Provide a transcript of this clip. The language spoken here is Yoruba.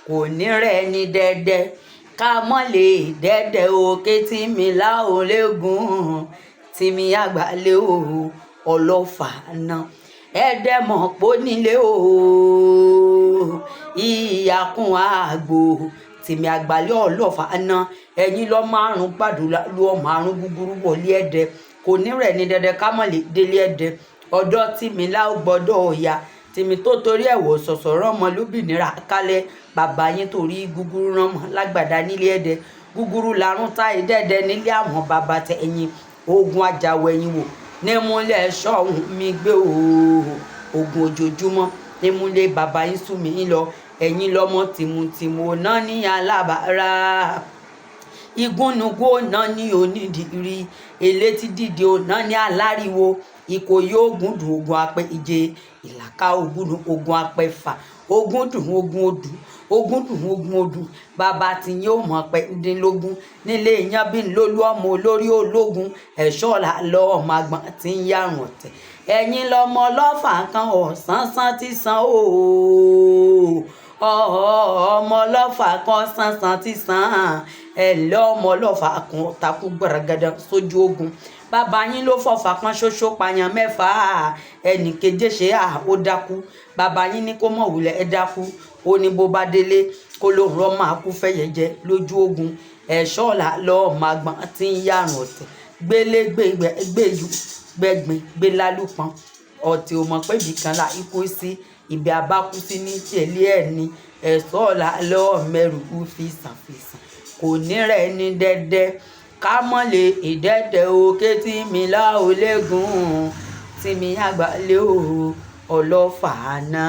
kò ní rẹ̀ ní dẹ́dẹ́ ká mọ́ lè dẹ́dẹ́ òkè tí mi láò lẹ́gùn tí mi àgbálẹ̀ o ọlọ́fà náà ẹ̀ẹ́dẹ́ mọ̀ pọ́ nílé o ìyàkùn àgbò tìmí àgbálẹ̀ ọlọ́fà náà ẹ̀yin lọ márùn gbàdúrà lọ márùn gúgúrú wọlé ẹ̀dẹ́ kò ní rẹ̀ ní dẹ́dẹ́ ká mọ́ lè délé ẹ̀dẹ́ ọ̀dọ́ tìmí láò gbọ́dọ̀ ọ̀yà tìmí tó torí ẹ̀wọ̀ sọ̀sọ̀ rọ́mọ lóbìnira kálẹ̀ bàbá yín torí gúgúrú ránmọ lágbàdá nílé ẹ̀dẹ́ gúgúrú larún táyé dẹ́dẹ́ nílé àwọn bàbá tẹ̀yìn ogun ajáwọ̀ ẹ̀yìn wò nímúlẹ̀ ṣọ́hún mi gbé ogun ojoojúmọ́ nímúlẹ̀ bàbá yín sùn mí lọ ẹ̀yin lọ́mọ tìmùtìmù náà ní alábàárà igúnnugó náà ní onídìrí elétí dìde náà ní aláriwo ìkòyí ogun dùn ogun apẹ ìje ìlàkà ogun apẹfà ogun dùn ogun odù ogun dùn ogun odù bàbá tí yóò mọ pẹ́ẹ́dínlógún nílé yan bí lólú ọmọ olórí ológun ẹ̀ṣọ́ là lọ ọmọ àgbọn tí ń yàrùn ọ̀tẹ̀ ẹ̀yin lọmọ ọlọ́fà kan ọ̀sánsán ti san ooo ọmọ ọlọ́fà kan sánsán ti san ẹ̀lẹ́ ọmọ ọlọ́fà kan takú gbàràgàdà sójú ogun bàbá yín ló fọfà kan ṣoṣo pààyàn mẹ́fà ẹnì keje ṣe ó dákú bàbá yín ní kó mọ̀ wulẹ̀ ẹ dákú ó ní bó bá délé kó lóun rọ́ máa kú fẹ́yẹ̀ jẹ lójú ogun ẹ̀ṣọ́ là lọ́ọ́ máa gbọ́n tí ń yàrùn ọ̀tẹ̀ gbélé gbéjú gbẹ̀gbìn gbé lálùpọ̀n ọ̀tẹ̀ ò mọ̀ pé ibìkan là ikú sí ibi abákú sí ní tẹ̀lé ẹ̀ ní ẹ̀ṣọ́ là lọ́ọ́ mẹ́rù fi sàfihàn kò ní rẹ̀ ní dẹ́dẹ́ ká mọ́ lè ìdẹ́dẹ́ òkè tí mi láò lẹ́gùn tí mi àgbálẹ̀ o ọlọ́fà náà.